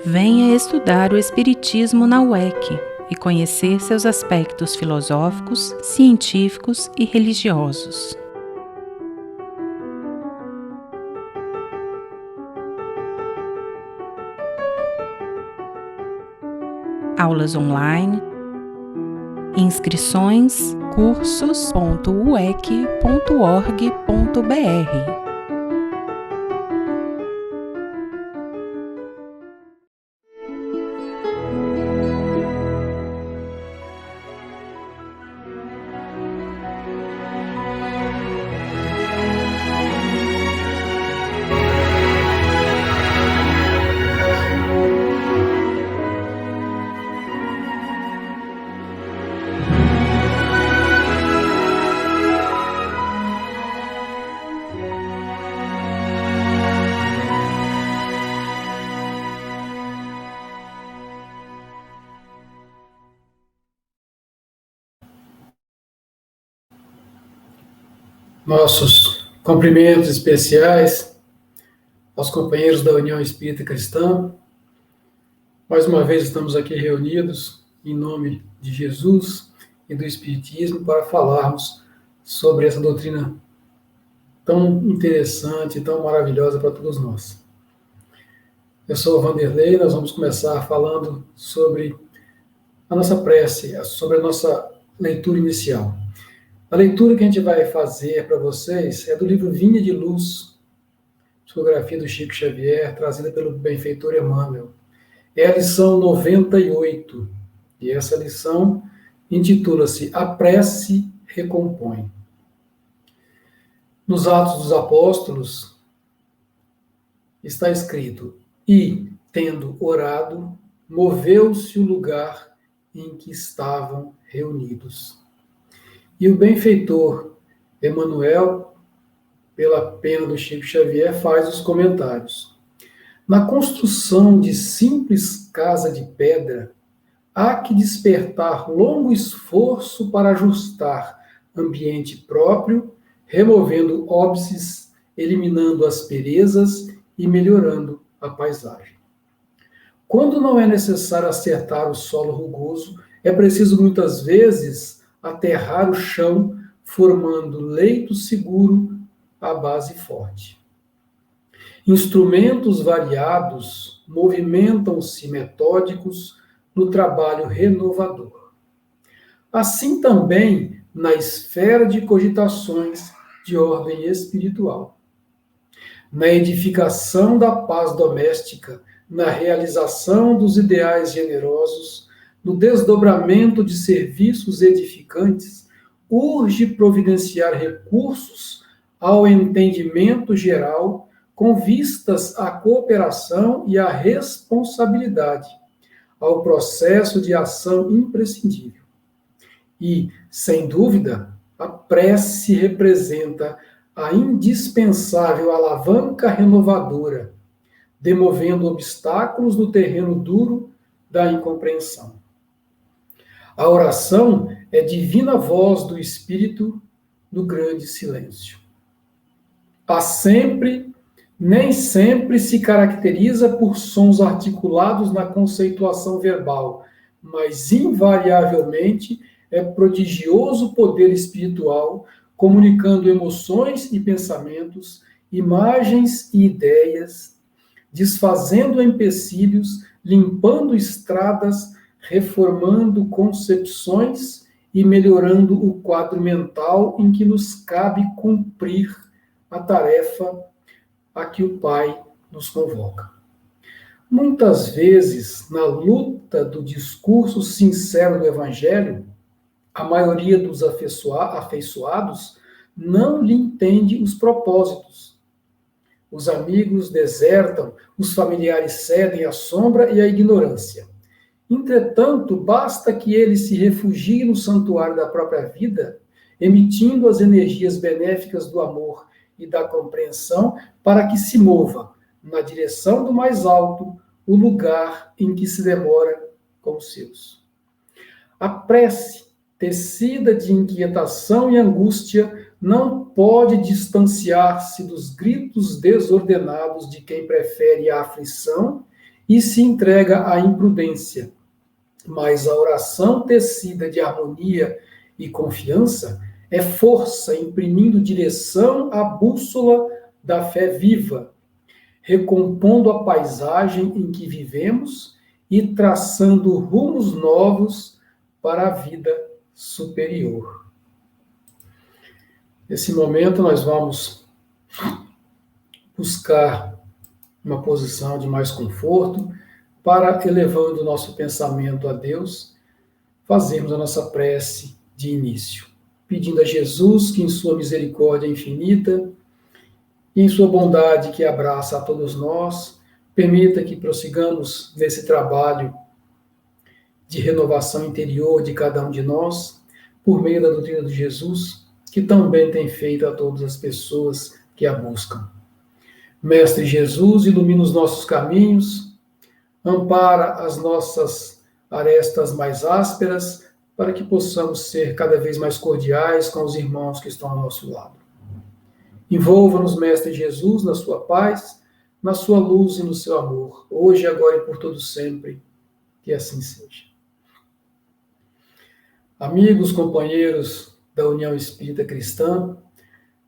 Venha estudar o Espiritismo na UEC e conhecer seus aspectos filosóficos, científicos e religiosos. Aulas online, inscrições cursos.uec.org.br. Nossos cumprimentos especiais aos companheiros da União Espírita Cristã. Mais uma vez estamos aqui reunidos em nome de Jesus e do Espiritismo para falarmos sobre essa doutrina tão interessante, tão maravilhosa para todos nós. Eu sou o Vanderlei, nós vamos começar falando sobre a nossa prece, sobre a nossa leitura inicial. A leitura que a gente vai fazer para vocês é do livro Vinha de Luz, psicografia do Chico Xavier, trazida pelo benfeitor Emmanuel. É a lição 98, e essa lição intitula-se A Prece Recompõe. Nos Atos dos Apóstolos está escrito: E, tendo orado, moveu-se o lugar em que estavam reunidos. E o benfeitor Emmanuel, pela pena do Chico Xavier, faz os comentários. Na construção de simples casa de pedra, há que despertar longo esforço para ajustar ambiente próprio, removendo óbices, eliminando asperezas e melhorando a paisagem. Quando não é necessário acertar o solo rugoso, é preciso muitas vezes aterrar o chão, formando leito seguro à base forte. Instrumentos variados movimentam-se metódicos no trabalho renovador. Assim também na esfera de cogitações de ordem espiritual. Na edificação da paz doméstica, na realização dos ideais generosos, no desdobramento de serviços edificantes, urge providenciar recursos ao entendimento geral com vistas à cooperação e à responsabilidade, ao processo de ação imprescindível. E, sem dúvida, a prece representa a indispensável alavanca renovadora, demovendo obstáculos no terreno duro da incompreensão. A oração é divina voz do Espírito no grande silêncio. Nem sempre se caracteriza por sons articulados na conceituação verbal, mas invariavelmente é prodigioso poder espiritual, comunicando emoções e pensamentos, imagens e ideias, desfazendo empecilhos, limpando estradas, reformando concepções e melhorando o quadro mental em que nos cabe cumprir a tarefa a que o Pai nos convoca. Muitas vezes, na luta do discurso sincero do Evangelho, a maioria dos afeiçoados não lhe entende os propósitos. Os amigos desertam, os familiares cedem à sombra e à ignorância. Entretanto, basta que ele se refugie no santuário da própria vida, emitindo as energias benéficas do amor e da compreensão, para que se mova, na direção do mais alto, o lugar em que se demora com os seus. A prece, tecida de inquietação e angústia, não pode distanciar-se dos gritos desordenados de quem prefere a aflição e se entrega à imprudência. Mas a oração tecida de harmonia e confiança é força imprimindo direção à bússola da fé viva, recompondo a paisagem em que vivemos e traçando rumos novos para a vida superior. Nesse momento, nós vamos buscar uma posição de mais conforto para, elevando o nosso pensamento a Deus, fazermos a nossa prece de início, pedindo a Jesus que, em sua misericórdia infinita e em sua bondade que abraça a todos nós, permita que prossigamos nesse trabalho de renovação interior de cada um de nós, por meio da doutrina de Jesus, que também tem feito a todas as pessoas que a buscam. Mestre Jesus, ilumina os nossos caminhos, ampara as nossas arestas mais ásperas, para que possamos ser cada vez mais cordiais com os irmãos que estão ao nosso lado. Envolva-nos, Mestre Jesus, na sua paz, na sua luz e no seu amor, hoje, agora e por todo sempre, que assim seja. Amigos, companheiros da União Espírita Cristã,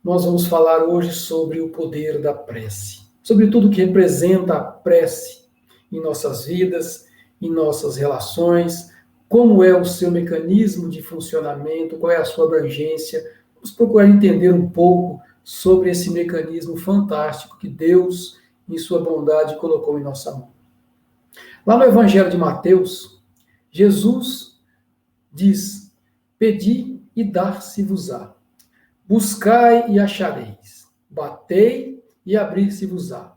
nós vamos falar hoje sobre o poder da prece, sobre tudo que representa a prece em nossas vidas, em nossas relações, como é o seu mecanismo de funcionamento, qual é a sua abrangência. Vamos procurar entender um pouco sobre esse mecanismo fantástico que Deus, em sua bondade, colocou em nossa mão. Lá no Evangelho de Mateus, Jesus diz: pedi e dar-se-vos-á, buscai e achareis, batei e abrir-se-vos-á,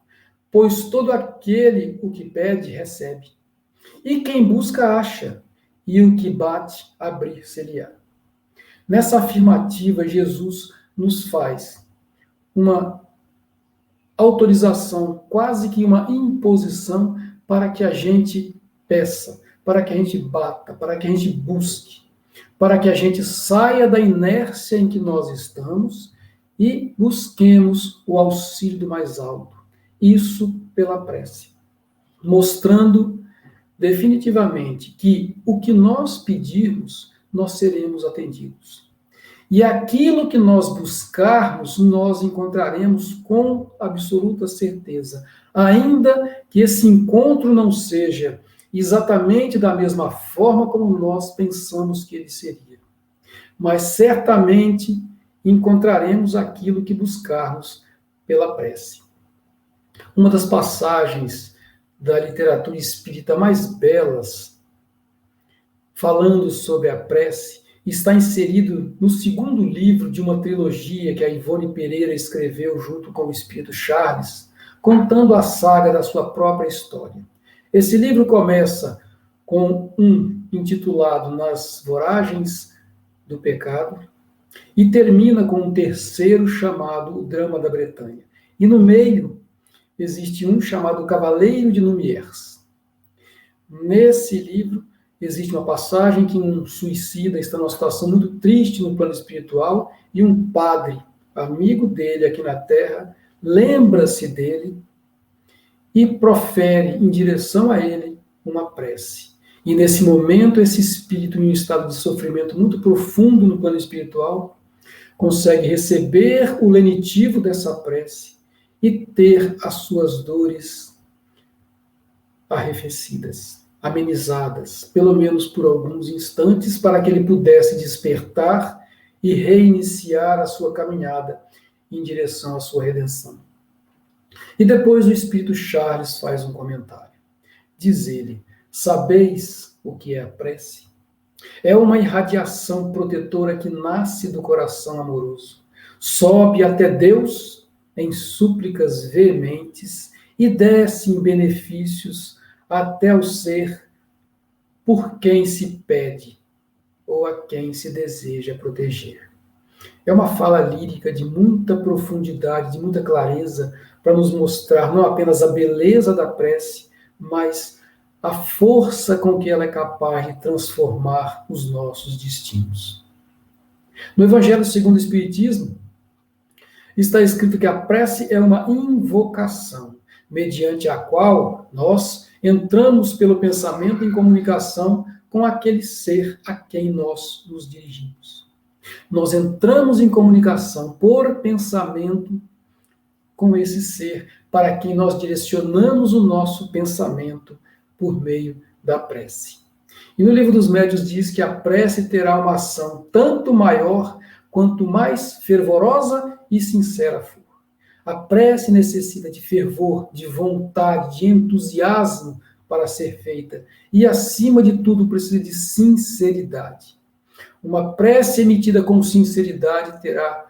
pois todo aquele o que pede, recebe, e quem busca, acha, e o que bate, abrir-se-lhe-á. Nessa afirmativa, Jesus nos faz uma autorização, quase que uma imposição, para que a gente peça, para que a gente bata, para que a gente busque, para que a gente saia da inércia em que nós estamos e busquemos o auxílio do mais alto. Isso pela prece, mostrando definitivamente que o que nós pedirmos, nós seremos atendidos. E aquilo que nós buscarmos, nós encontraremos com absoluta certeza. Ainda que esse encontro não seja exatamente da mesma forma como nós pensamos que ele seria. Mas certamente encontraremos aquilo que buscarmos pela prece. Uma das passagens da literatura espírita mais belas, falando sobre a prece, está inserido no segundo livro de uma trilogia que a Ivone Pereira escreveu junto com o Espírito Charles, contando a saga da sua própria história. Esse livro começa com um intitulado Nas Voragens do Pecado e termina com um terceiro chamado O Drama da Bretanha. E no meio existe um chamado Cavaleiro de Lumières. Nesse livro existe uma passagem que um suicida está numa situação muito triste no plano espiritual e um padre, amigo dele aqui na Terra, lembra-se dele e profere em direção a ele uma prece. E nesse momento, esse espírito em um estado de sofrimento muito profundo no plano espiritual consegue receber o lenitivo dessa prece e ter as suas dores arrefecidas, amenizadas, pelo menos por alguns instantes, para que ele pudesse despertar e reiniciar a sua caminhada em direção à sua redenção. E depois o Espírito Charles faz um comentário. Diz ele: sabeis o que é a prece? É uma irradiação protetora que nasce do coração amoroso, sobe até Deus em súplicas veementes e desce em benefícios até o ser por quem se pede ou a quem se deseja proteger. É uma fala lírica de muita profundidade, de muita clareza, para nos mostrar não apenas a beleza da prece, mas a força com que ela é capaz de transformar os nossos destinos. No Evangelho segundo o Espiritismo, está escrito que a prece é uma invocação, mediante a qual nós Entramos pelo pensamento em comunicação com aquele ser a quem nós nos dirigimos. Nós entramos em comunicação por pensamento com esse ser para quem nós direcionamos o nosso pensamento por meio da prece. E no Livro dos Médiuns diz que a prece terá uma ação tanto maior quanto mais fervorosa e sincera for. A prece necessita de fervor, de vontade, de entusiasmo para ser feita. E, acima de tudo, precisa de sinceridade. Uma prece emitida com sinceridade terá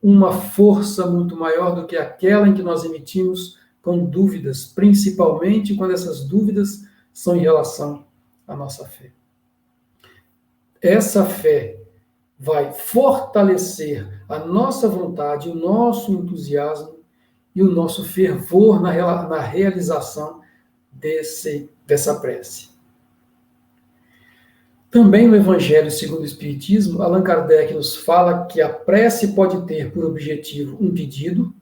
uma força muito maior do que aquela em que nós emitimos com dúvidas, principalmente quando essas dúvidas são em relação à nossa fé. Essa fé vai fortalecer a nossa vontade, o nosso entusiasmo e o nosso fervor na realização dessa prece. Também no Evangelho segundo o Espiritismo, Allan Kardec nos fala que a prece pode ter por objetivo um pedido,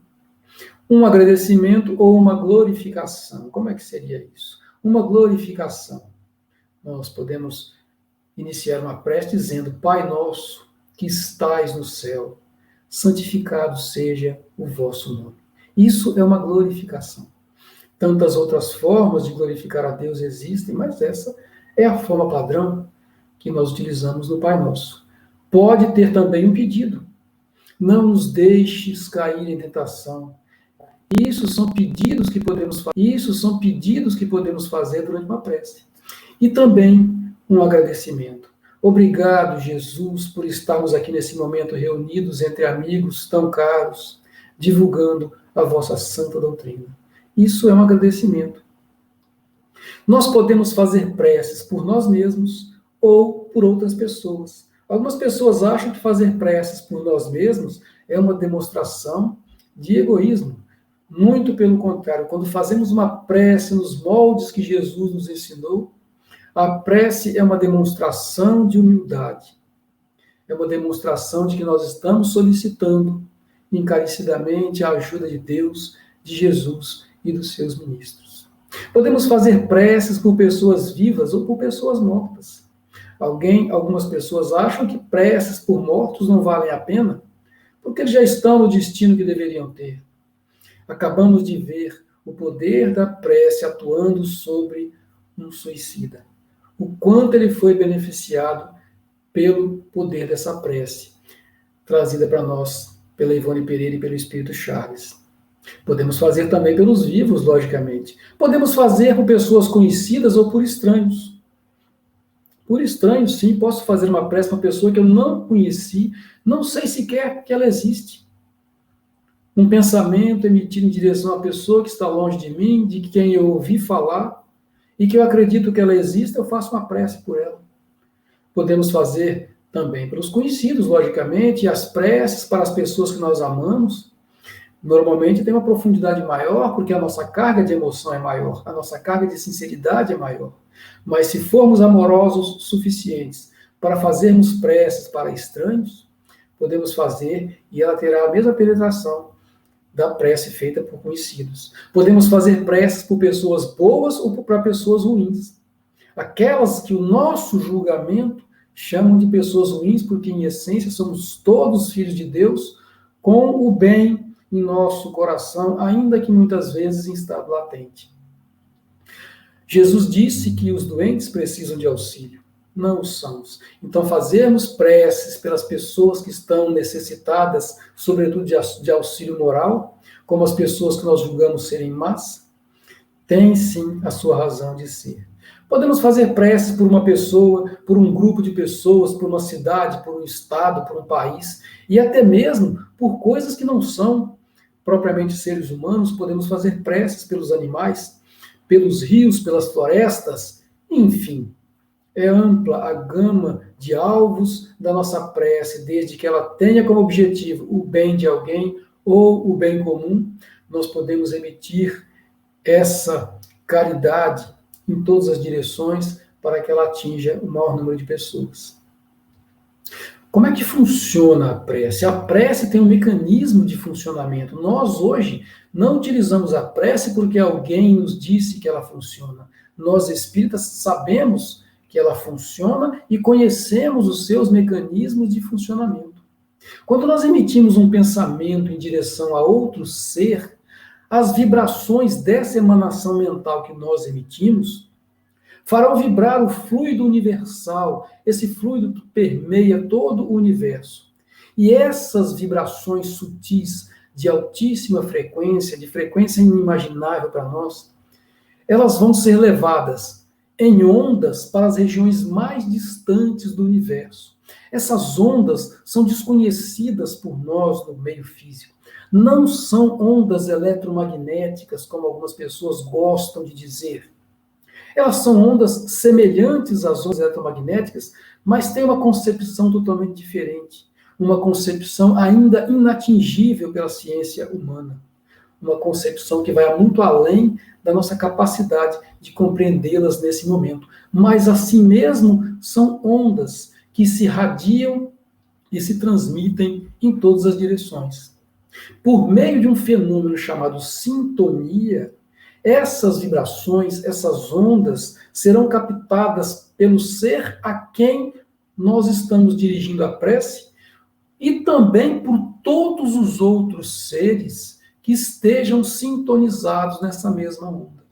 um agradecimento ou uma glorificação. Como é que seria isso? Uma glorificação. Nós podemos iniciar uma prece dizendo: Pai nosso, que estais no céu, santificado seja o vosso nome. Isso é uma glorificação. Tantas outras formas de glorificar a Deus existem, mas essa é a forma padrão que nós utilizamos no Pai Nosso. Pode ter também um pedido. Não nos deixes cair em tentação. Isso são pedidos que podemos fazer durante uma prece. E também um agradecimento. Obrigado, Jesus, por estarmos aqui nesse momento reunidos entre amigos tão caros, divulgando a vossa santa doutrina. Isso é um agradecimento. Nós podemos fazer preces por nós mesmos ou por outras pessoas. Algumas pessoas acham que fazer preces por nós mesmos é uma demonstração de egoísmo. Muito pelo contrário, quando fazemos uma prece nos moldes que Jesus nos ensinou, a prece é uma demonstração de humildade. É uma demonstração de que nós estamos solicitando encarecidamente a ajuda de Deus, de Jesus e dos seus ministros. Podemos fazer preces por pessoas vivas ou por pessoas mortas. Algumas pessoas acham que preces por mortos não valem a pena, porque eles já estão no destino que deveriam ter. Acabamos de ver o poder da prece atuando sobre um suicida. O quanto ele foi beneficiado pelo poder dessa prece, trazida para nós pela Ivone Pereira e pelo Espírito Chaves. Podemos fazer também pelos vivos, logicamente. Podemos fazer por pessoas conhecidas ou por estranhos. Por estranhos, sim, posso fazer uma prece para uma pessoa que eu não conheci, não sei sequer que ela existe. Um pensamento emitido em direção à pessoa que está longe de mim, de quem eu ouvi falar, e que eu acredito que ela exista, eu faço uma prece por ela. Podemos fazer também pelos conhecidos, logicamente, e as preces para as pessoas que nós amamos, normalmente tem uma profundidade maior, porque a nossa carga de emoção é maior, a nossa carga de sinceridade é maior. Mas se formos amorosos suficientes para fazermos preces para estranhos, podemos fazer e ela terá a mesma penetração da prece feita por conhecidos. Podemos fazer preces por pessoas boas ou para pessoas ruins. Aquelas que o nosso julgamento chamam de pessoas ruins, porque em essência somos todos filhos de Deus, com o bem em nosso coração, ainda que muitas vezes em estado latente. Jesus disse que os doentes precisam de auxílio, não os sãos. Então, fazermos preces pelas pessoas que estão necessitadas, sobretudo de auxílio moral, como as pessoas que nós julgamos serem más, tem sim a sua razão de ser. Podemos fazer preces por uma pessoa, por um grupo de pessoas, por uma cidade, por um estado, por um país, e até mesmo por coisas que não são propriamente seres humanos. Podemos fazer preces pelos animais, pelos rios, pelas florestas, enfim. É ampla a gama de alvos da nossa prece, desde que ela tenha como objetivo o bem de alguém ou o bem comum. Nós podemos emitir essa caridade em todas as direções para que ela atinja o maior número de pessoas. Como é que funciona a prece? A prece tem um mecanismo de funcionamento. Nós, hoje, não utilizamos a prece porque alguém nos disse que ela funciona. Nós, espíritas, sabemos que ela funciona e conhecemos os seus mecanismos de funcionamento. Quando nós emitimos um pensamento em direção a outro ser, as vibrações dessa emanação mental que nós emitimos farão vibrar o fluido universal, esse fluido que permeia todo o universo. E essas vibrações sutis, de altíssima frequência, de frequência inimaginável para nós, elas vão ser levadas em ondas para as regiões mais distantes do universo. Essas ondas são desconhecidas por nós no meio físico. Não são ondas eletromagnéticas, como algumas pessoas gostam de dizer. Elas são ondas semelhantes às ondas eletromagnéticas, mas têm uma concepção totalmente diferente. Uma concepção ainda inatingível pela ciência humana. Uma concepção que vai muito além da nossa capacidade de compreendê-las nesse momento. Mas, assim mesmo, são ondas que se radiam e se transmitem em todas as direções. Por meio de um fenômeno chamado sintonia, essas vibrações, essas ondas, serão captadas pelo ser a quem nós estamos dirigindo a prece e também por todos os outros seres que estejam sintonizados nessa mesma onda.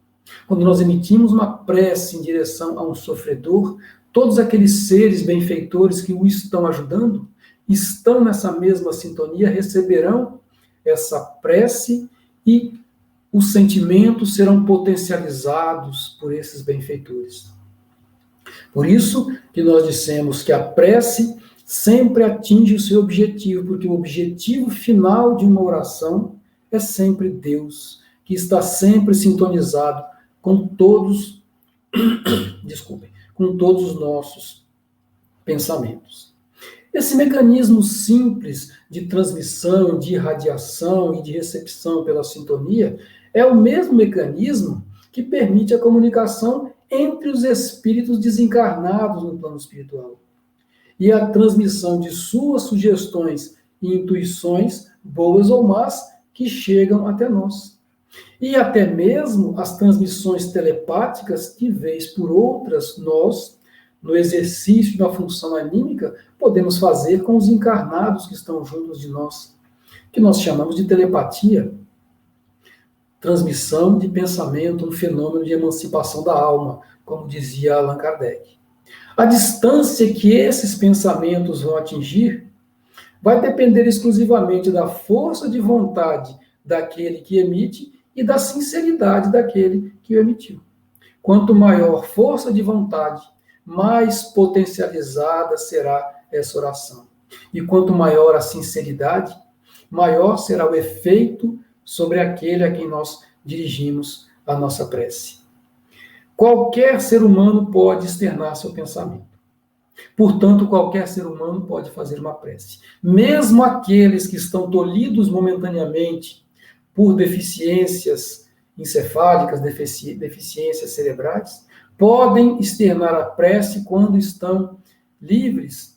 Quando nós emitimos uma prece em direção a um sofredor, todos aqueles seres benfeitores que o estão ajudando, estão nessa mesma sintonia, receberão essa prece e os sentimentos serão potencializados por esses benfeitores. Por isso que nós dissemos que a prece sempre atinge o seu objetivo, porque o objetivo final de uma oração é sempre Deus, que está sempre sintonizado com todos, com todos os nossos pensamentos. Esse mecanismo simples de transmissão, de irradiação e de recepção pela sintonia é o mesmo mecanismo que permite a comunicação entre os espíritos desencarnados no plano espiritual e a transmissão de suas sugestões e intuições, boas ou más, que chegam até nós. E até mesmo as transmissões telepáticas que, vez por outras, nós, no exercício da função anímica, podemos fazer com os encarnados que estão juntos de nós, que nós chamamos de telepatia. Transmissão de pensamento, um fenômeno de emancipação da alma, como dizia Allan Kardec. A distância que esses pensamentos vão atingir vai depender exclusivamente da força de vontade daquele que emite e da sinceridade daquele que o emitiu. Quanto maior força de vontade, mais potencializada será essa oração. E quanto maior a sinceridade, maior será o efeito sobre aquele a quem nós dirigimos a nossa prece. Qualquer ser humano pode externar seu pensamento. Portanto, qualquer ser humano pode fazer uma prece. Mesmo aqueles que estão tolhidos momentaneamente por deficiências encefálicas, deficiências cerebrais, podem externar a prece quando estão livres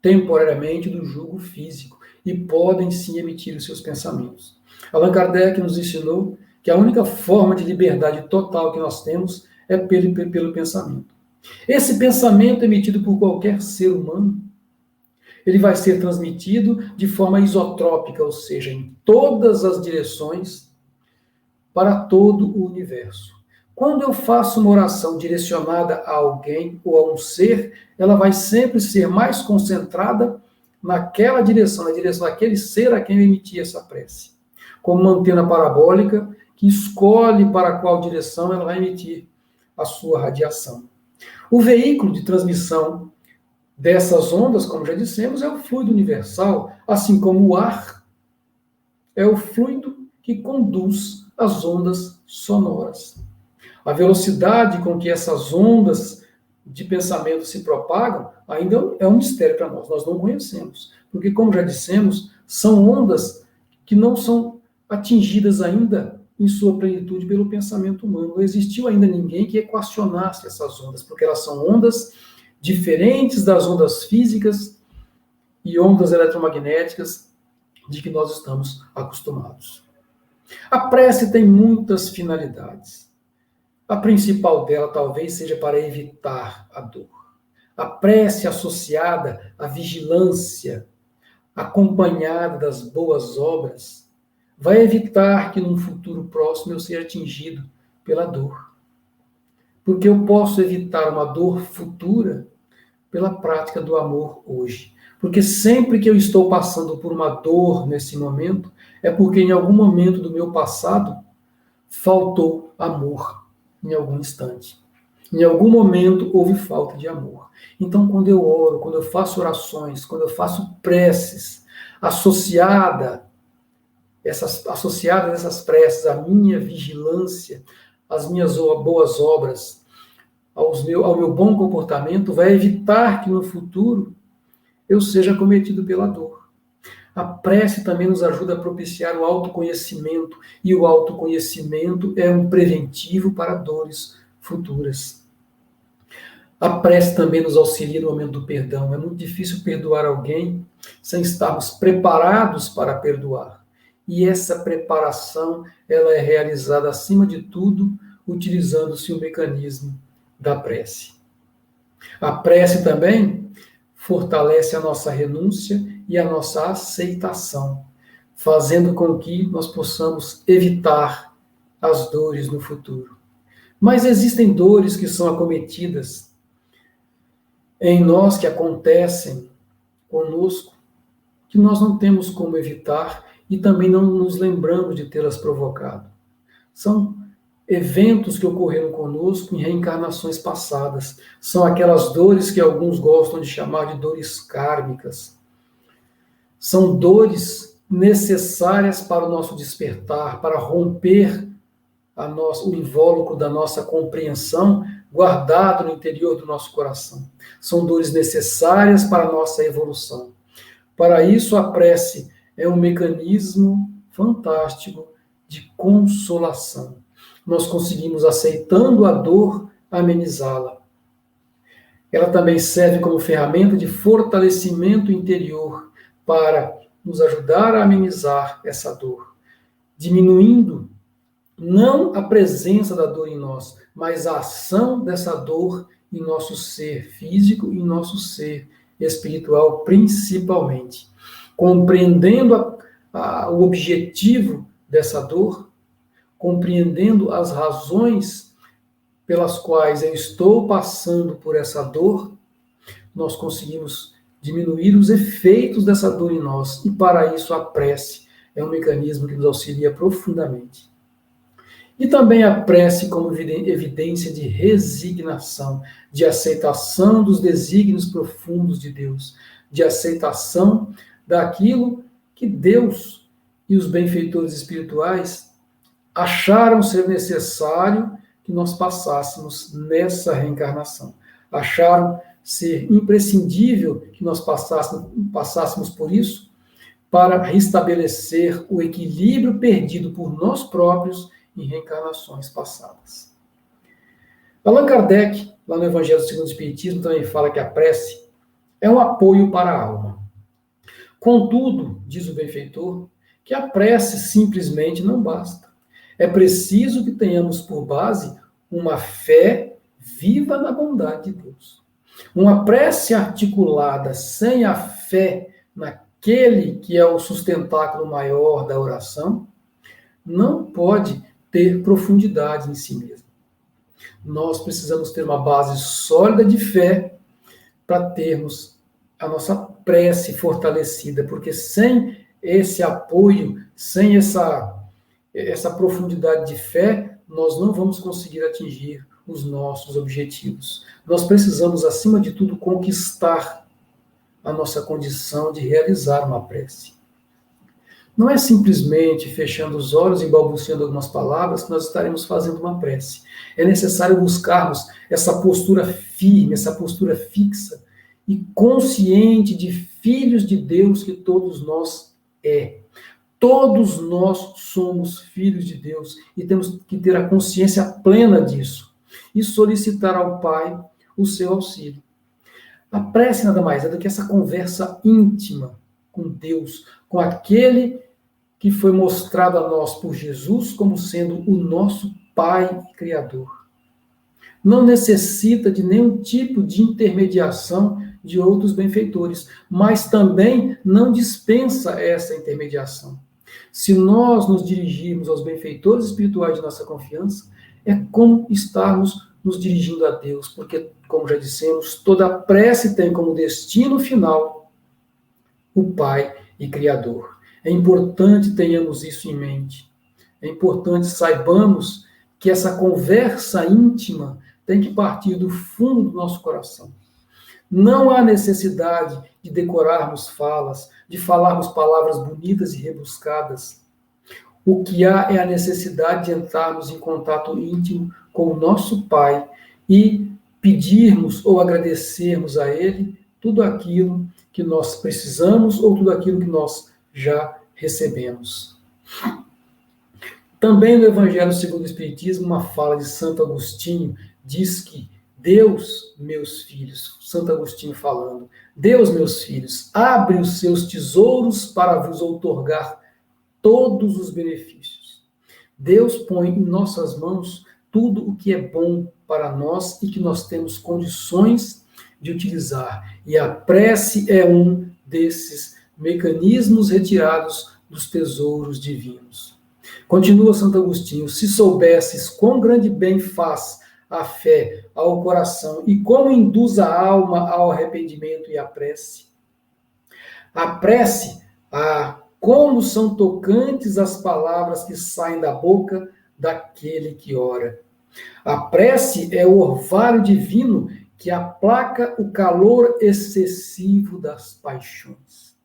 temporariamente do jugo físico e podem sim emitir os seus pensamentos. Allan Kardec nos ensinou que a única forma de liberdade total que nós temos é pelo pensamento. Esse pensamento emitido por qualquer ser humano, ele vai ser transmitido de forma isotrópica, ou seja, em todas as direções, para todo o universo. Quando eu faço uma oração direcionada a alguém ou a um ser, ela vai sempre ser mais concentrada naquela direção, na direção daquele ser a quem eu emiti essa prece. Como uma antena parabólica que escolhe para qual direção ela vai emitir a sua radiação. O veículo de transmissão dessas ondas, como já dissemos, é o fluido universal, assim como o ar é o fluido que conduz as ondas sonoras. A velocidade com que essas ondas de pensamento se propagam ainda é um mistério para nós. Nós não conhecemos, porque, como já dissemos, são ondas que não são atingidas ainda em sua plenitude pelo pensamento humano. Não existiu ainda ninguém que equacionasse essas ondas, porque elas são ondas diferentes das ondas físicas e ondas eletromagnéticas de que nós estamos acostumados. A prece tem muitas finalidades. A principal dela talvez seja para evitar a dor. A prece associada à vigilância, acompanhada das boas obras, vai evitar que num futuro próximo eu seja atingido pela dor. Porque eu posso evitar uma dor futura pela prática do amor hoje. Porque sempre que eu estou passando por uma dor nesse momento, é porque em algum momento do meu passado faltou amor em algum instante. Em algum momento houve falta de amor. Então, quando eu oro, quando eu faço orações, quando eu faço preces associadas essas preces à minha vigilância, às minhas boas obras, ao meu bom comportamento, vai evitar que no futuro eu seja cometido pela dor. A prece também nos ajuda a propiciar o autoconhecimento, e o autoconhecimento é um preventivo para dores futuras. A prece também nos auxilia no momento do perdão. É muito difícil perdoar alguém sem estarmos preparados para perdoar. E essa preparação, ela é realizada, acima de tudo, utilizando-se o mecanismo da prece. A prece também fortalece a nossa renúncia e a nossa aceitação, fazendo com que nós possamos evitar as dores no futuro. Mas existem dores que são acometidas em nós, que acontecem conosco, que nós não temos como evitar e também não nos lembramos de tê-las provocado. São eventos que ocorreram conosco em reencarnações passadas. São aquelas dores que alguns gostam de chamar de dores kármicas. São dores necessárias para o nosso despertar, para romper o invólucro da nossa compreensão guardado no interior do nosso coração. São dores necessárias para a nossa evolução. Para isso, a prece é um mecanismo fantástico de consolação. Nós conseguimos, aceitando a dor, amenizá-la. Ela também serve como ferramenta de fortalecimento interior para nos ajudar a amenizar essa dor, diminuindo não a presença da dor em nós, mas a ação dessa dor em nosso ser físico e em nosso ser espiritual, principalmente. Compreendendo o objetivo dessa dor, compreendendo as razões pelas quais eu estou passando por essa dor, nós conseguimos diminuir os efeitos dessa dor em nós. E para isso a prece é um mecanismo que nos auxilia profundamente. E também a prece como evidência de resignação, de aceitação dos desígnios profundos de Deus, de aceitação daquilo que Deus e os benfeitores espirituais acharam ser necessário que nós passássemos nessa reencarnação. Acharam ser imprescindível que nós passássemos por isso para restabelecer o equilíbrio perdido por nós próprios em reencarnações passadas. Allan Kardec, lá no Evangelho segundo o Espiritismo, também fala que a prece é um apoio para a alma. Contudo, diz o benfeitor, que a prece simplesmente não basta. É preciso que tenhamos por base uma fé viva na bondade de Deus. Uma prece articulada sem a fé naquele que é o sustentáculo maior da oração não pode ter profundidade em si mesmo. Nós precisamos ter uma base sólida de fé para termos a nossa prece fortalecida, porque sem esse apoio, sem essa profundidade de fé, nós não vamos conseguir atingir os nossos objetivos. Nós precisamos, acima de tudo, conquistar a nossa condição de realizar uma prece. Não é simplesmente fechando os olhos e balbuciando algumas palavras que nós estaremos fazendo uma prece. É necessário buscarmos essa postura firme, essa postura fixa e consciente de filhos de Deus que todos nós é. Todos nós somos filhos de Deus e temos que ter a consciência plena disso e solicitar ao Pai o seu auxílio. A prece nada mais é do que essa conversa íntima com Deus, com aquele que foi mostrado a nós por Jesus como sendo o nosso Pai e Criador. Não necessita de nenhum tipo de intermediação de outros benfeitores, mas também não dispensa essa intermediação. Se nós nos dirigirmos aos benfeitores espirituais de nossa confiança, é como estarmos nos dirigindo a Deus, porque, como já dissemos, toda prece tem como destino final o Pai e Criador. É importante tenhamos isso em mente. É importante saibamos que essa conversa íntima tem que partir do fundo do nosso coração. Não há necessidade de decorarmos falas, de falarmos palavras bonitas e rebuscadas. O que há é a necessidade de entrarmos em contato íntimo com o nosso Pai e pedirmos ou agradecermos a Ele tudo aquilo que nós precisamos ou tudo aquilo que nós já recebemos. Também no Evangelho segundo o Espiritismo, uma fala de Santo Agostinho diz que Deus, meus filhos, Santo Agostinho falando, Deus, meus filhos, abre os seus tesouros para vos outorgar todos os benefícios. Deus põe em nossas mãos tudo o que é bom para nós e que nós temos condições de utilizar. E a prece é um desses mecanismos retirados dos tesouros divinos. Continua Santo Agostinho: se soubesses quão grande bem faz a fé ao coração e como induz a alma ao arrependimento e à prece. A prece, como são tocantes as palavras que saem da boca daquele que ora. A prece é o orvalho divino que aplaca o calor excessivo das paixões.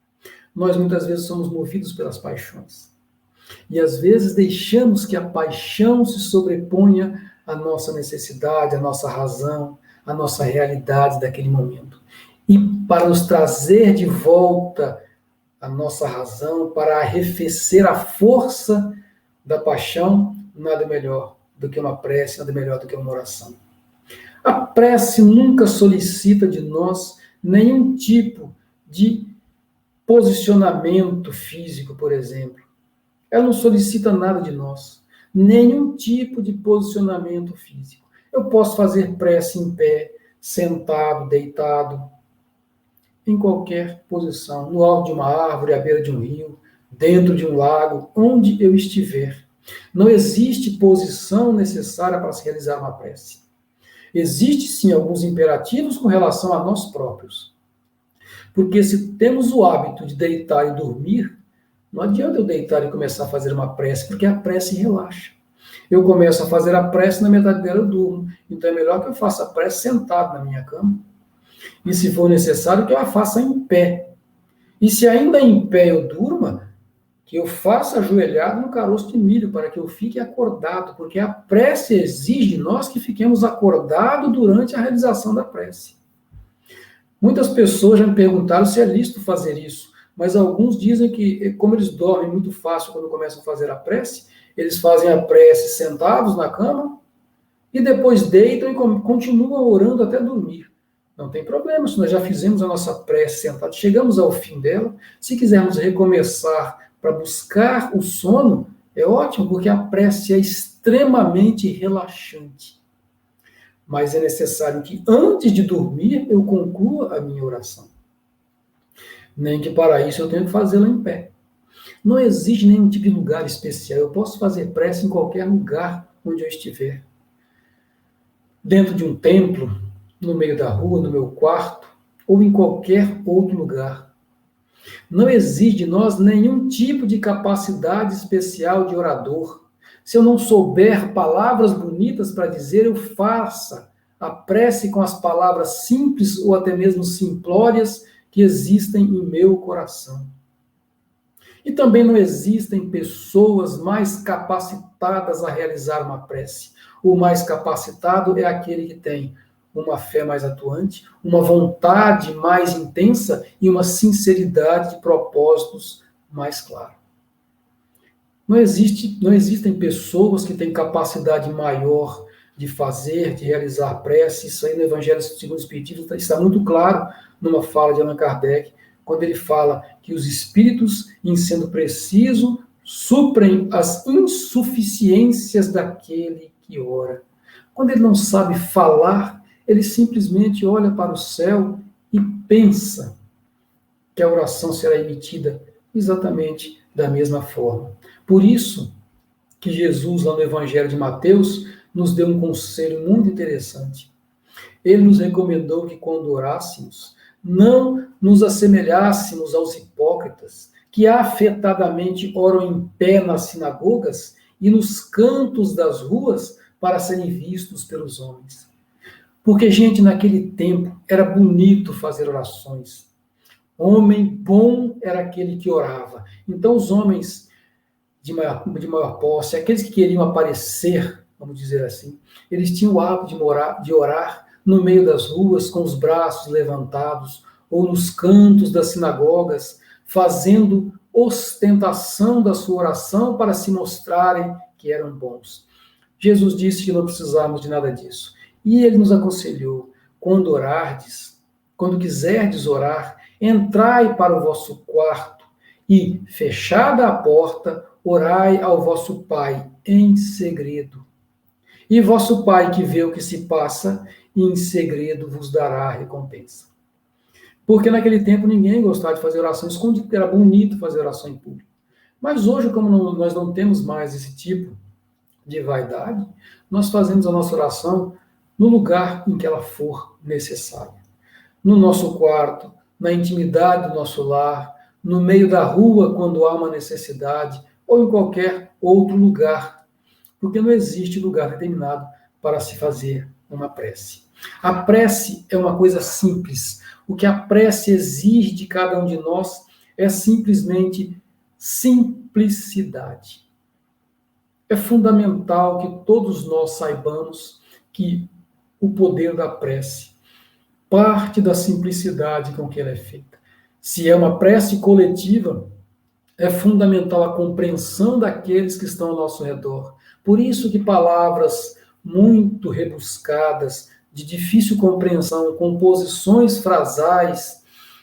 Nós muitas vezes somos movidos pelas paixões. E às vezes deixamos que a paixão se sobreponha à nossa necessidade, à nossa razão, à nossa realidade daquele momento. E para nos trazer de volta a nossa razão, para arrefecer a força da paixão, nada melhor do que uma prece, nada melhor do que uma oração. A prece nunca solicita de nós nenhum tipo de posicionamento físico, por exemplo. Ela não solicita nada de nós, nenhum tipo de posicionamento físico. Eu posso fazer prece em pé, sentado, deitado, em qualquer posição, no alto de uma árvore, à beira de um rio, dentro de um lago, onde eu estiver. Não existe posição necessária para se realizar uma prece. Existem, sim, alguns imperativos com relação a nós próprios. Porque se temos o hábito de deitar e dormir, não adianta eu deitar e começar a fazer uma prece, porque a prece relaxa. Eu começo a fazer a prece, na metade dela eu durmo. Então é melhor que eu faça a prece sentado na minha cama. E se for necessário, que eu a faça em pé. E se ainda em pé eu durma, que eu faça ajoelhado no caroço de milho, para que eu fique acordado, porque a prece exige de nós que fiquemos acordados durante a realização da prece. Muitas pessoas já me perguntaram se é lícito fazer isso, mas alguns dizem que, como eles dormem muito fácil quando começam a fazer a prece, eles fazem a prece sentados na cama e depois deitam e continuam orando até dormir. Não tem problema, se nós já fizemos a nossa prece sentada, chegamos ao fim dela, se quisermos recomeçar para buscar o sono, é ótimo, porque a prece é extremamente relaxante. Mas é necessário que antes de dormir eu conclua a minha oração. Nem que para isso eu tenha que fazê-la em pé. Não existe nenhum tipo de lugar especial. Eu posso fazer prece em qualquer lugar onde eu estiver. Dentro de um templo, no meio da rua, no meu quarto, ou em qualquer outro lugar. Não exige de nós nenhum tipo de capacidade especial de orador. Se eu não souber palavras bonitas para dizer, eu faça a prece com as palavras simples ou até mesmo simplórias que existem em meu coração. E também não existem pessoas mais capacitadas a realizar uma prece. O mais capacitado é aquele que tem uma fé mais atuante, uma vontade mais intensa e uma sinceridade de propósitos mais clara. Não existem pessoas que têm capacidade maior de fazer, de realizar prece. Isso aí no Evangelho segundo o Espiritismo está muito claro numa fala de Allan Kardec, quando ele fala que os espíritos, em sendo preciso, suprem as insuficiências daquele que ora. Quando ele não sabe falar, ele simplesmente olha para o céu e pensa que a oração será emitida exatamente da mesma forma. Por isso que Jesus, lá no Evangelho de Mateus, nos deu um conselho muito interessante. Ele nos recomendou que quando orássemos, não nos assemelhássemos aos hipócritas, que afetadamente oram em pé nas sinagogas e nos cantos das ruas para serem vistos pelos homens. Porque, gente, naquele tempo era bonito fazer orações. Homem bom era aquele que orava. Então, os homens de maior posse, aqueles que queriam aparecer, vamos dizer assim, eles tinham o hábito de orar no meio das ruas, com os braços levantados, ou nos cantos das sinagogas, fazendo ostentação da sua oração para se mostrarem que eram bons. Jesus disse que não precisávamos de nada disso. E ele nos aconselhou, quando orardes, quando quiserdes orar, entrai para o vosso quarto e, fechada a porta, orai ao vosso Pai em segredo. E vosso Pai que vê o que se passa, em segredo vos dará a recompensa. Porque naquele tempo ninguém gostava de fazer oração escondida, era bonito fazer oração em público. Mas hoje, como nós não temos mais esse tipo de vaidade, nós fazemos a nossa oração no lugar em que ela for necessária. No nosso quarto, na intimidade do nosso lar, no meio da rua quando há uma necessidade, ou em qualquer outro lugar, porque não existe lugar determinado para se fazer uma prece. A prece é uma coisa simples. O que a prece exige de cada um de nós é simplesmente simplicidade. É fundamental que todos nós saibamos que o poder da prece parte da simplicidade com que ela é feita. Se é uma prece coletiva, é fundamental a compreensão daqueles que estão ao nosso redor. Por isso que palavras muito rebuscadas, de difícil compreensão, composições frasais,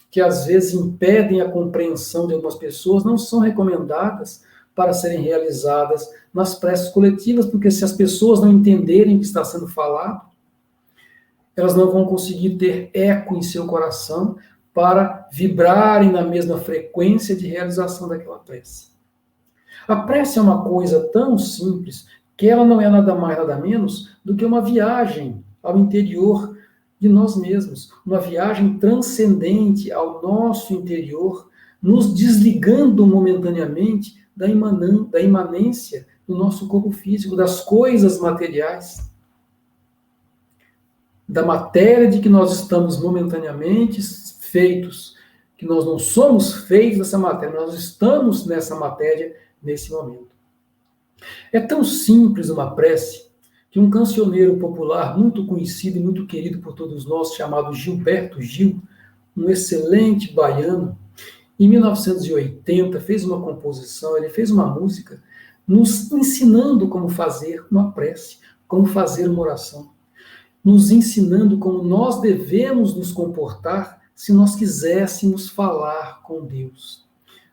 que às vezes impedem a compreensão de algumas pessoas, não são recomendadas para serem realizadas nas preces coletivas, porque se as pessoas não entenderem o que está sendo falado, elas não vão conseguir ter eco em seu coração para vibrarem na mesma frequência de realização daquela prece. A prece é uma coisa tão simples que ela não é nada mais, nada menos do que uma viagem ao interior de nós mesmos, uma viagem transcendente ao nosso interior, nos desligando momentaneamente da imanência do nosso corpo físico, das coisas materiais, da matéria de que nós estamos momentaneamente feitos, que nós não somos feitos dessa matéria, nós estamos nessa matéria nesse momento. É tão simples uma prece que um cancioneiro popular muito conhecido e muito querido por todos nós, chamado Gilberto Gil, um excelente baiano, em 1980 fez uma composição, ele fez uma música nos ensinando como fazer uma prece, como fazer uma oração, nos ensinando como nós devemos nos comportar se nós quiséssemos falar com Deus.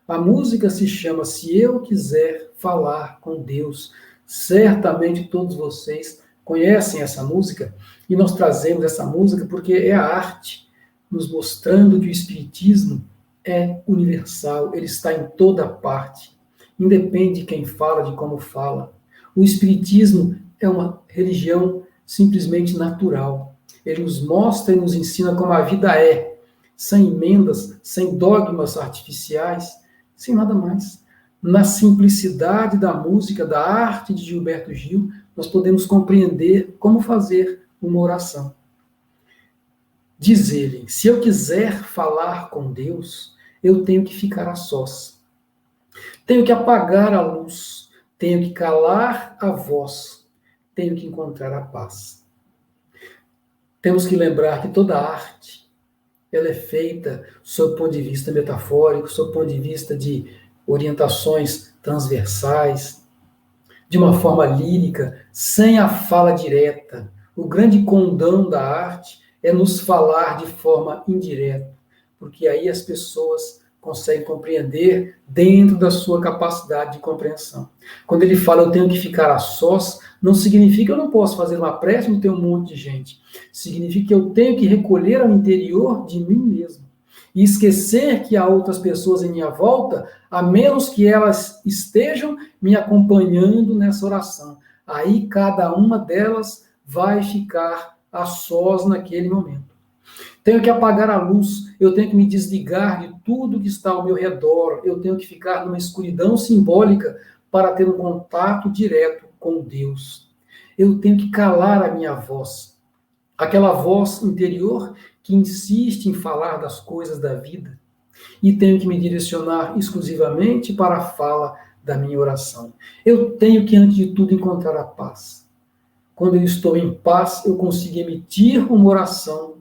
A música se chama Se Eu Quiser Falar com Deus. Certamente todos vocês conhecem essa música, e nós trazemos essa música porque é a arte nos mostrando que o Espiritismo é universal, ele está em toda parte, independe de quem fala, de como fala. O Espiritismo é uma religião simplesmente natural. Ele nos mostra e nos ensina como a vida é, sem emendas, sem dogmas artificiais, sem nada mais. Na simplicidade da música, da arte de Gilberto Gil, nós podemos compreender como fazer uma oração. Diz ele, se eu quiser falar com Deus, eu tenho que ficar a sós. Tenho que apagar a luz, tenho que calar a voz, tenho que encontrar a paz. Temos que lembrar que toda arte, ela é feita sob o ponto de vista metafórico, sob o ponto de vista de orientações transversais, de uma forma lírica, sem a fala direta. O grande condão da arte é nos falar de forma indireta, porque aí as pessoas conseguem compreender dentro da sua capacidade de compreensão. Quando ele fala eu tenho que ficar a sós, não significa que eu não posso fazer uma prece e ter um monte de gente. Significa que eu tenho que recolher ao interior de mim mesmo e esquecer que há outras pessoas em minha volta, a menos que elas estejam me acompanhando nessa oração. Aí cada uma delas vai ficar a sós naquele momento. Tenho que apagar a luz, eu tenho que me desligar de tudo que está ao meu redor, eu tenho que ficar numa escuridão simbólica para ter um contato direto com Deus. Eu tenho que calar a minha voz, aquela voz interior que insiste em falar das coisas da vida, e tenho que me direcionar exclusivamente para a fala da minha oração. Eu tenho que, antes de tudo, encontrar a paz. Quando eu estou em paz, eu consigo emitir uma oração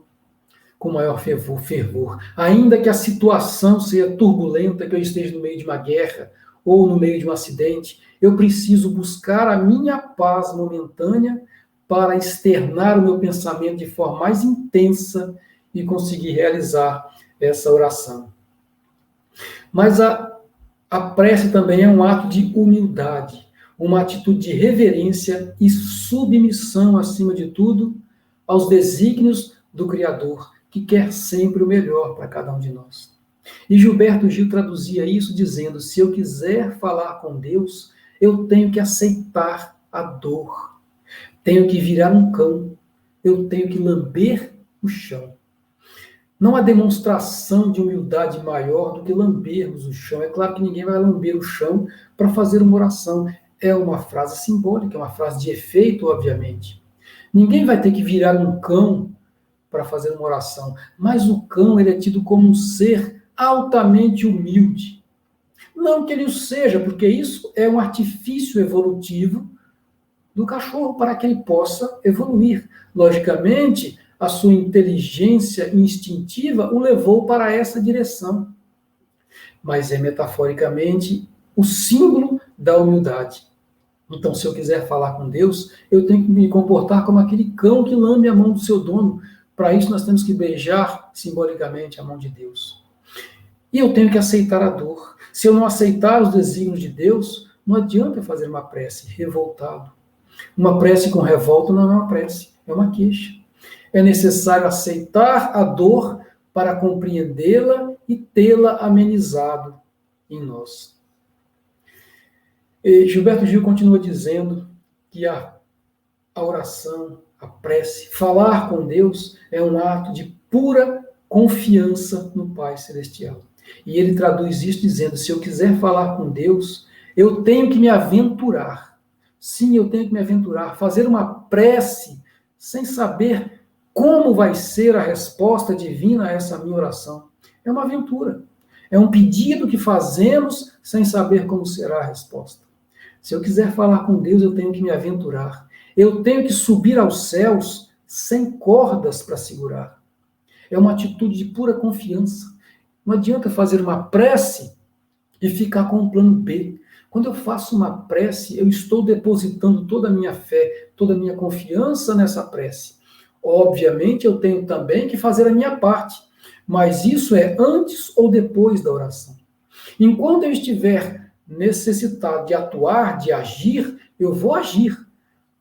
com maior fervor. Ainda que a situação seja turbulenta, que eu esteja no meio de uma guerra ou no meio de um acidente, eu preciso buscar a minha paz momentânea para externar o meu pensamento de forma mais intensa e conseguir realizar essa oração. Mas a prece também é um ato de humildade, uma atitude de reverência e submissão, acima de tudo, aos desígnios do Criador, que quer sempre o melhor para cada um de nós. E Gilberto Gil traduzia isso dizendo: se eu quiser falar com Deus, eu tenho que aceitar a dor, tenho que virar um cão, eu tenho que lamber o chão. Não há demonstração de humildade maior do que lambermos o chão. É claro que ninguém vai lamber o chão para fazer uma oração. É uma frase simbólica, é uma frase de efeito, obviamente. Ninguém vai ter que virar um cão para fazer uma oração, mas o cão ele é tido como um ser altamente humilde. Não que ele o seja, porque isso é um artifício evolutivo do cachorro para que ele possa evoluir. Logicamente, a sua inteligência instintiva o levou para essa direção. Mas é metaforicamente o símbolo da humildade. Então, se eu quiser falar com Deus, eu tenho que me comportar como aquele cão que lambe a mão do seu dono. Para isso, nós temos que beijar simbolicamente a mão de Deus. E eu tenho que aceitar a dor. Se eu não aceitar os desígnios de Deus, não adianta fazer uma prece revoltado. Uma prece com revolta não é uma prece, é uma queixa. É necessário aceitar a dor para compreendê-la e tê-la amenizado em nós. E Gilberto Gil continua dizendo que a oração, a prece, falar com Deus é um ato de pura confiança no Pai Celestial. E ele traduz isso dizendo: se eu quiser falar com Deus, eu tenho que me aventurar. Sim, eu tenho que me aventurar. Fazer uma prece sem saber como vai ser a resposta divina a essa minha oração. É uma aventura. É um pedido que fazemos sem saber como será a resposta. Se eu quiser falar com Deus, eu tenho que me aventurar. Eu tenho que subir aos céus sem cordas para segurar. É uma atitude de pura confiança. Não adianta fazer uma prece e ficar com um plano B. Quando eu faço uma prece, eu estou depositando toda a minha fé, toda a minha confiança nessa prece. Obviamente, eu tenho também que fazer a minha parte, mas isso é antes ou depois da oração. Enquanto eu estiver necessitado de atuar, de agir, eu vou agir.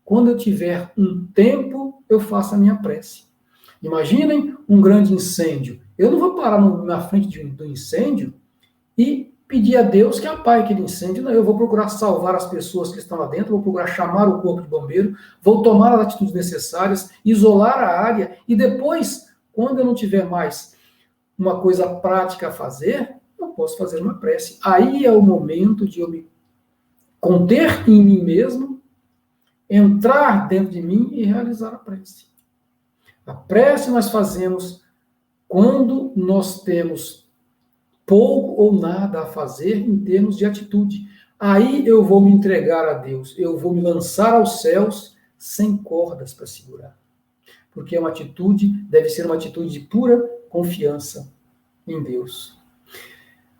Quando eu tiver um tempo, eu faço a minha prece. Imaginem um grande incêndio. Eu não vou parar na frente do incêndio e pedir a Deus que apague aquele incêndio. Não, eu vou procurar salvar as pessoas que estão lá dentro, vou procurar chamar o corpo de bombeiro, vou tomar as atitudes necessárias, isolar a área e depois, quando eu não tiver mais uma coisa prática a fazer, eu posso fazer uma prece. Aí é o momento de eu me conter em mim mesmo, entrar dentro de mim e realizar a prece. A prece nós fazemos quando nós temos pouco ou nada a fazer em termos de atitude. Aí eu vou me entregar a Deus, eu vou me lançar aos céus sem cordas para segurar. Porque uma atitude deve ser uma atitude de pura confiança em Deus.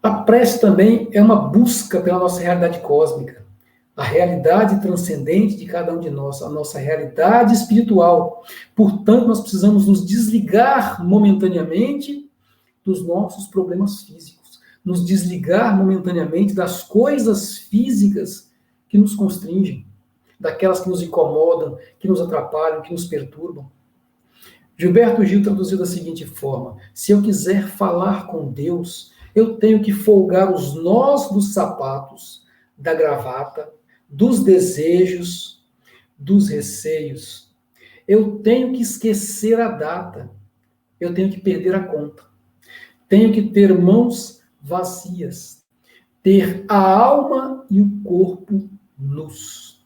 A prece também é uma busca pela nossa realidade cósmica. a realidade transcendente de cada um de nós, a nossa realidade espiritual. Portanto, nós precisamos nos desligar momentaneamente dos nossos problemas físicos, nos desligar momentaneamente das coisas físicas que nos constringem, daquelas que nos incomodam, que nos atrapalham, que nos perturbam. Gilberto Gil traduziu da seguinte forma: se eu quiser falar com Deus, eu tenho que folgar os nós dos sapatos, da gravata, dos desejos, dos receios. Eu tenho que esquecer a data. Eu tenho que perder a conta. Tenho que ter mãos vazias. Ter a alma e o corpo nus.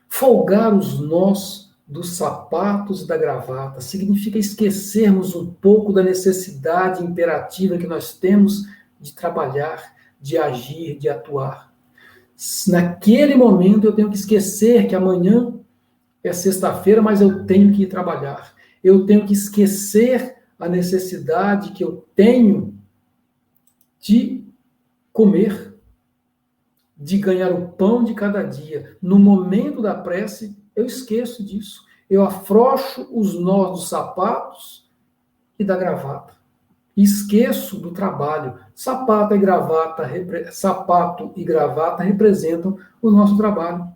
Folgar os nós dos sapatos e da gravata significa esquecermos um pouco da necessidade imperativa que nós temos de trabalhar, de agir, de atuar. Naquele momento eu tenho que esquecer que amanhã é sexta-feira, mas eu tenho que ir trabalhar. Eu tenho que esquecer a necessidade que eu tenho de comer, de ganhar o pão de cada dia. No momento da prece, eu esqueço disso. Eu afrouxo os nós dos sapatos e da gravata. Esqueço do trabalho. Sapato e gravata representam o nosso trabalho.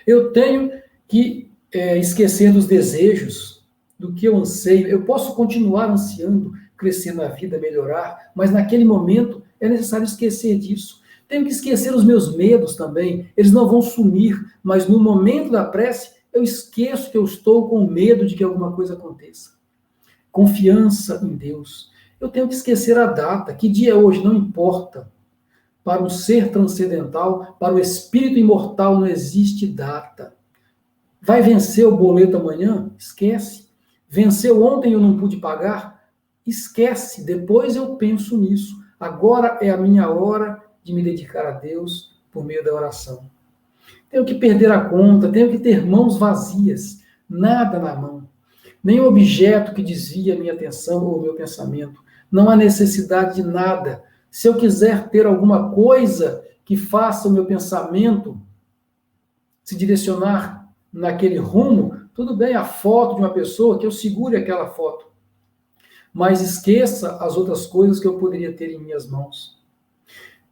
Eu tenho que esquecer dos desejos, do que eu anseio. Eu posso continuar ansiando, crescer na vida, melhorar, mas naquele momento é necessário esquecer disso. Tenho que esquecer os meus medos também. Eles não vão sumir, mas no momento da prece, eu esqueço que eu estou com medo de que alguma coisa aconteça. Confiança em Deus. Eu tenho que esquecer a data. Que dia é hoje? Não importa. Para um ser transcendental, para o espírito imortal, não existe data. Vai vencer o boleto amanhã? Esquece. Venceu ontem e eu não pude pagar? Esquece. Depois eu penso nisso. Agora é a minha hora de me dedicar a Deus por meio da oração. Tenho que perder a conta, tenho que ter mãos vazias, nada na mão. Nenhum objeto que desvie a minha atenção ou o meu pensamento. Não há necessidade de nada. Se eu quiser ter alguma coisa que faça o meu pensamento se direcionar naquele rumo, tudo bem, a foto de uma pessoa, que eu segure aquela foto. Mas esqueça as outras coisas que eu poderia ter em minhas mãos.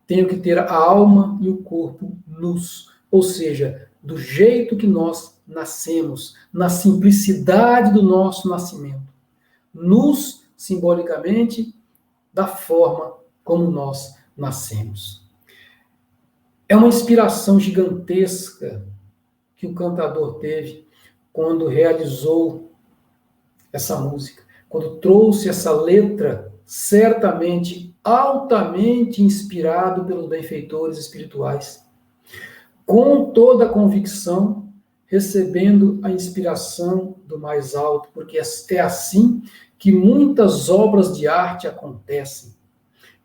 Tenho que ter a alma e o corpo nus, ou seja, do jeito que nós nascemos, na simplicidade do nosso nascimento. Nus, simbolicamente, da forma como nós nascemos. É uma inspiração gigantesca que o cantador teve quando realizou essa música, quando trouxe essa letra, certamente altamente inspirado pelos benfeitores espirituais, com toda a convicção, recebendo a inspiração do mais alto, porque é assim que muitas obras de arte acontecem,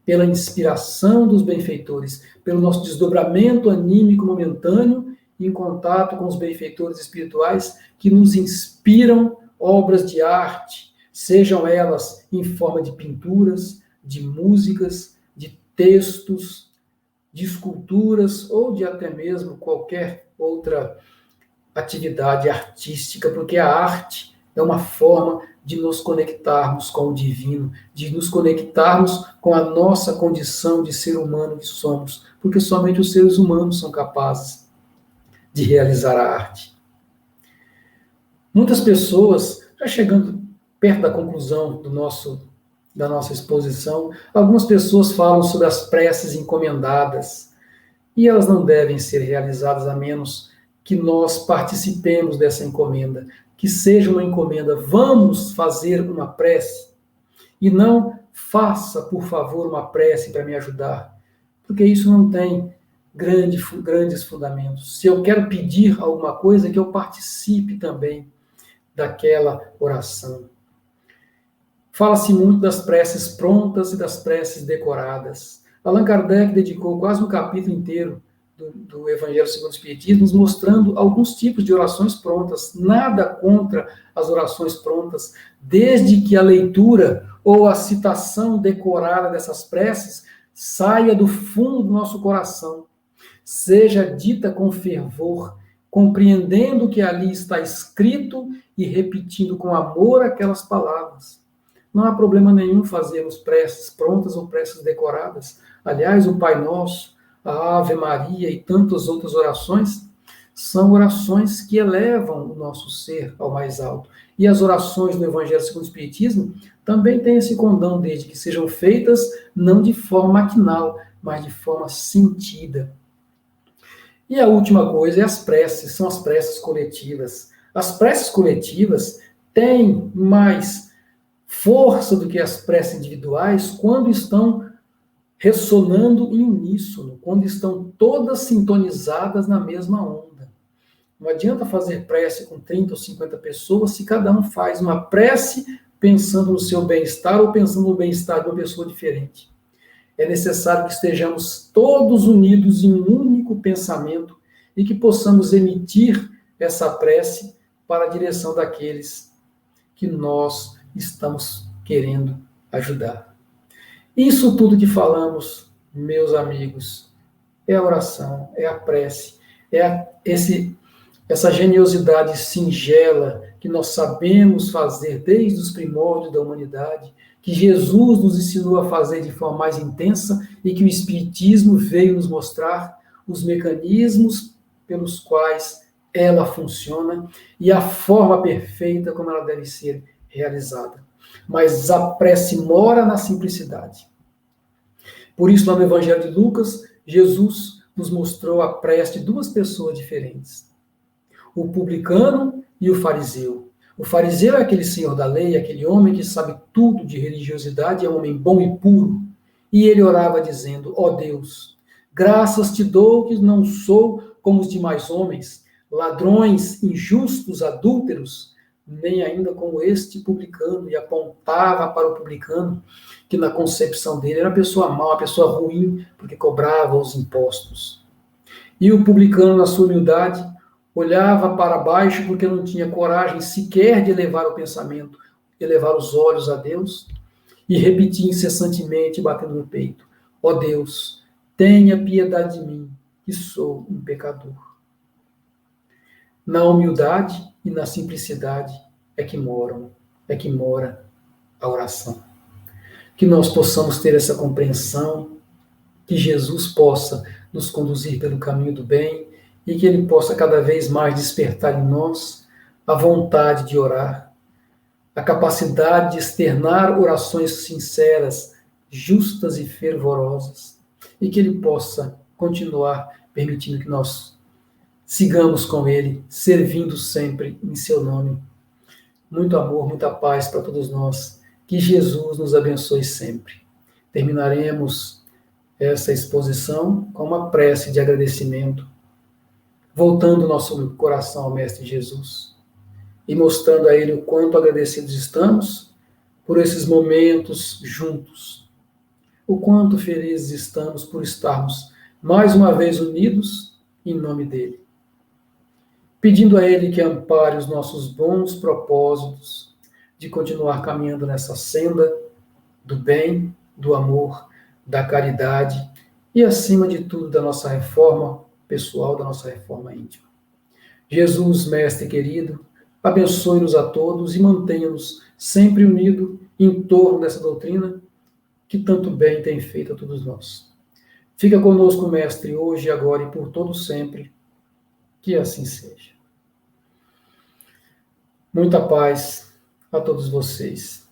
pela inspiração dos benfeitores, pelo nosso desdobramento anímico momentâneo, em contato com os benfeitores espirituais que nos inspiram obras de arte, sejam elas em forma de pinturas, de músicas, de textos, de esculturas ou de até mesmo qualquer outra atividade artística, porque a arte é uma forma de nos conectarmos com o divino, de nos conectarmos com a nossa condição de ser humano que somos, porque somente os seres humanos são capazes de realizar a arte. Muitas pessoas, já chegando perto da conclusão da nossa exposição, algumas pessoas falam sobre as preces encomendadas, e elas não devem ser realizadas a menos que nós participemos dessa encomenda, que seja uma encomenda. Vamos fazer uma prece, e não faça, por favor, uma prece para me ajudar, porque isso não tem grandes fundamentos. Se eu quero pedir alguma coisa, que eu participe também daquela oração. Fala-se muito das preces prontas e das preces decoradas. Allan Kardec dedicou quase um capítulo inteiro do Evangelho segundo o Espiritismo, nos mostrando alguns tipos de orações prontas. Nada contra as orações prontas, desde que a leitura ou a citação decorada dessas preces saia do fundo do nosso coração. seja dita com fervor, compreendendo o que ali está escrito e repetindo com amor aquelas palavras. Não há problema nenhum fazermos preces prontas ou preces decoradas. Aliás, o Pai Nosso, a Ave Maria e tantas outras orações são orações que elevam o nosso ser ao mais alto. E as orações no Evangelho segundo o Espiritismo também têm esse condão, desde que sejam feitas não de forma maquinal, mas de forma sentida. E a última coisa é as preces, são as preces coletivas. As preces coletivas têm mais força do que as preces individuais quando estão ressonando em uníssono, quando estão todas sintonizadas na mesma onda. Não adianta fazer prece com 30 ou 50 pessoas se cada um faz uma prece pensando no seu bem-estar ou pensando no bem-estar de uma pessoa diferente. É necessário que estejamos todos unidos em um único pensamento e que possamos emitir essa prece para a direção daqueles que nós estamos querendo ajudar. Isso tudo que falamos, meus amigos, é a oração, é a prece, essa geniosidade singela que nós sabemos fazer desde os primórdios da humanidade, que Jesus nos ensinou a fazer de forma mais intensa e que o Espiritismo veio nos mostrar os mecanismos pelos quais ela funciona e a forma perfeita como ela deve ser realizada. Mas a prece mora na simplicidade. Por isso, lá no Evangelho de Lucas, Jesus nos mostrou a prece de duas pessoas diferentes. O publicano e o fariseu. O fariseu é aquele senhor da lei, aquele homem que sabe tudo de religiosidade, é um homem bom e puro. E ele orava dizendo: ó Deus, graças te dou que não sou como os demais homens, ladrões, injustos, adúlteros, nem ainda como este publicano. E apontava para o publicano, que na concepção dele era uma pessoa má, uma pessoa ruim, porque cobrava os impostos. E o publicano, na sua humildade, olhava para baixo porque não tinha coragem sequer de elevar o pensamento, elevar os olhos a Deus, e repetia incessantemente, batendo no peito: ó Deus, tenha piedade de mim, que sou um pecador. Na humildade e na simplicidade é que mora a oração. Que nós possamos ter essa compreensão, que Jesus possa nos conduzir pelo caminho do bem e que ele possa cada vez mais despertar em nós a vontade de orar, a capacidade de externar orações sinceras, justas e fervorosas, e que ele possa continuar permitindo que nós sigamos com ele, servindo sempre em seu nome. Muito amor, muita paz para todos nós. Que Jesus nos abençoe sempre. Terminaremos essa exposição com uma prece de agradecimento, voltando nosso coração ao Mestre Jesus e mostrando a Ele o quanto agradecidos estamos por esses momentos juntos, o quanto felizes estamos por estarmos mais uma vez unidos em nome dEle. Pedindo a Ele que ampare os nossos bons propósitos de continuar caminhando nessa senda do bem, do amor, da caridade e, acima de tudo, da nossa reforma pessoal, da nossa reforma íntima. Jesus, Mestre querido, abençoe-nos a todos e mantenha-nos sempre unidos em torno dessa doutrina que tanto bem tem feito a todos nós. Fica conosco, Mestre, hoje, agora e por todo sempre. Que assim seja. Muita paz a todos vocês.